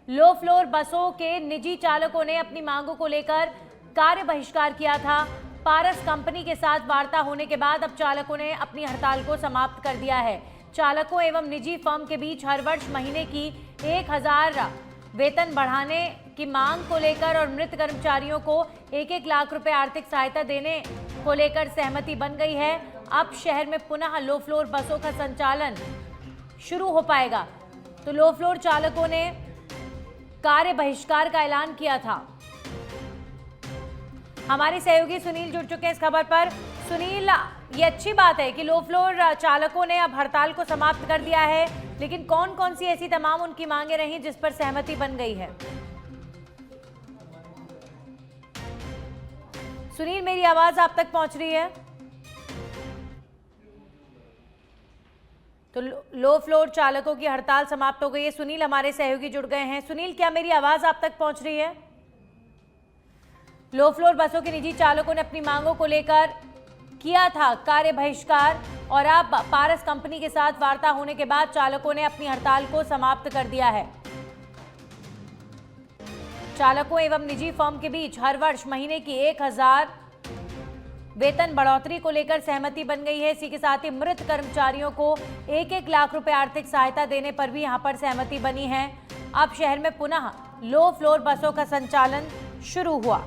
Low floor बसों के निजी चालकों ने अपनी मांगों को लेकर कार्य बहिष्कार किया था। पारस कंपनी के साथ वार्ता होने के बाद अब चालकों ने अपनी हड़ताल को समाप्त कर दिया है। चालकों एवं निजी फर्म के बीच हर वर्ष महीने की 1000 वेतन बढ़ाने की मांग को लेकर और मृत कर्मचारियों को 1-1 लाख रुपए आर्थिक सहायता देने को लेकर सहमति बन गई है। अब शहर में पुनः लो फ्लोर बसों का संचालन शुरू हो पाएगा। तो लो फ्लोर चालकों ने कार्य बहिष्कार का ऐलान किया था। हमारे सहयोगी सुनील जुड़ चुके हैं इस खबर पर। सुनील, ये अच्छी बात है कि लो फ्लोर चालकों ने अब हड़ताल को समाप्त कर दिया है, लेकिन कौन कौन सी ऐसी तमाम उनकी मांगे रही जिस पर सहमति बन गई है? सुनील, मेरी आवाज आप तक पहुंच रही है? तो लो फ्लोर चालकों की हड़ताल समाप्त हो गई है। सुनील, हमारे सहयोगी जुड़ गए हैं। सुनील, क्या मेरी आवाज आप तक पहुंच रही है? लो फ्लोर बसों के निजी चालकों ने अपनी मांगों को लेकर किया था कार्य बहिष्कार और अब पारस कंपनी के साथ वार्ता होने के बाद चालकों ने अपनी हड़ताल को समाप्त कर दिया है। चालकों एवं निजी फर्म के बीच हर वर्ष महीने की 1000 वेतन बढ़ोतरी को लेकर सहमति बन गई है। इसी के साथ ही मृत कर्मचारियों को 1-1 लाख रुपए आर्थिक सहायता देने पर भी यहां पर सहमति बनी है। अब शहर में पुनः लो फ्लोर बसों का संचालन शुरू हुआ।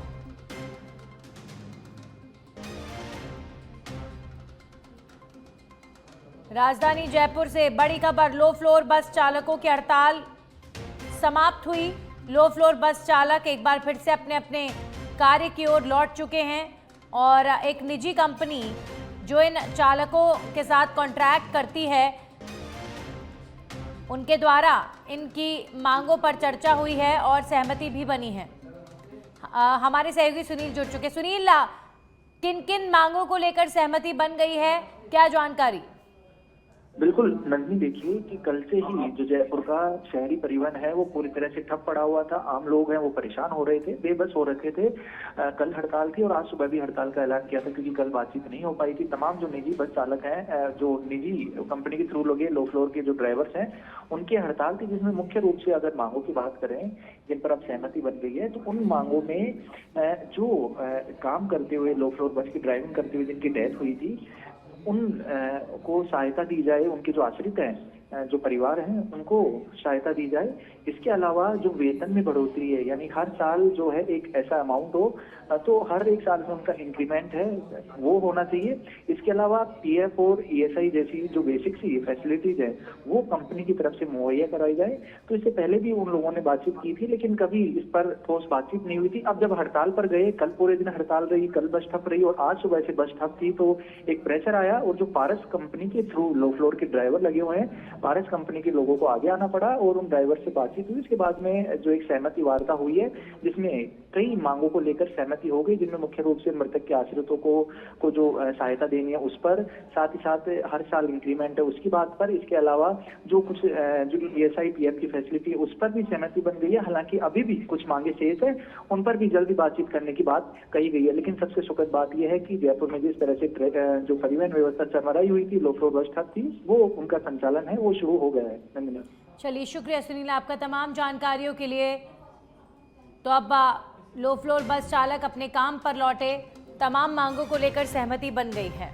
राजधानी जयपुर से बड़ी खबर, लो फ्लोर बस चालकों की हड़ताल समाप्त हुई। लो फ्लोर बस चालक एक बार फिर से अपने अपने कार्य की ओर लौट चुके हैं और एक निजी कंपनी जो इन चालकों के साथ कॉन्ट्रैक्ट करती है, उनके द्वारा इनकी मांगों पर चर्चा हुई है और सहमति भी बनी है। हमारे सहयोगी सुनील जुड़ चुके। सुनील, किन किन मांगों को लेकर सहमति बन गई है, क्या जानकारी? बिल्कुल नंदिनी, देखिए कि कल से ही जो जयपुर का शहरी परिवहन है वो पूरी तरह से ठप पड़ा हुआ था। आम लोग हैं वो परेशान हो रहे थे, बेबस हो रखे थे। कल हड़ताल थी और आज सुबह भी हड़ताल का ऐलान किया था क्योंकि कल बातचीत नहीं हो पाई थी। तमाम जो निजी बस चालक हैं, जो निजी कंपनी के थ्रू लगे लो फ्लोर के जो ड्राइवर्स हैं, उनकी हड़ताल थी, जिसमें मुख्य रूप से अगर मांगों की बात करें जिन पर अब सहमति बन गई है, तो उन मांगों में जो काम करते हुए लो फ्लोर बस की ड्राइविंग करते हुए जिनकी डेथ हुई थी उन को सहायता दी जाए, उनके जो आश्रित हैं, जो परिवार हैं, उनको सहायता दी जाए। इसके अलावा जो वेतन में बढ़ोतरी है, यानी हर साल जो है एक ऐसा अमाउंट हो, तो हर एक साल में उनका इंक्रीमेंट है वो होना चाहिए। इसके अलावा पीएफ और ईएसआई जैसी जो बेसिक सी फैसिलिटीज है वो कंपनी की तरफ से मुहैया कराई जाए। तो इससे पहले भी उन लोगों ने बातचीत की थी, लेकिन कभी इस पर ठोस बातचीत नहीं हुई थी। अब जब हड़ताल पर गए, कल पूरे दिन हड़ताल रही, कल बस ठप रही और आज सुबह से बस ठप थी, तो एक प्रेशर आया और जो पारस कंपनी के थ्रू लो फ्लोर के ड्राइवर लगे हुए हैं, पारस कंपनी के लोगों को आगे आना पड़ा और उन ड्राइवर से बातचीत हुई। इसके बाद में जो एक सहमति वार्ता हुई है जिसमें कई मांगों को लेकर सहमति हो गई, जिनमें मुख्य रूप से मृतक के आश्रितों को जो सहायता देनी है उस पर, साथ ही साथ हर साल इंक्रीमेंट है उसकी बात पर। इसके अलावा जो कुछ जो ईएसआई पीएफ की फैसिलिटी है उस पर भी सहमति बन गई है। हालांकि अभी भी कुछ मांगे शेष है, उन पर भी जल्दी बातचीत करने की बात कही गई है। लेकिन सबसे सुखद बात यह है कि जयपुर में जिस तरह से जो परिवहन व्यवस्था चरमराई हुई थी, लो फ्लोर बस ठप थी, वो उनका संचालन है वो शुरू हो गया है। नंदिनी, चलिए, शुक्रिया सुनील आपका तमाम जानकारियों के लिए। तो अब लो फ्लोर बस चालक अपने काम पर लौटे, तमाम मांगों को लेकर सहमति बन गई है।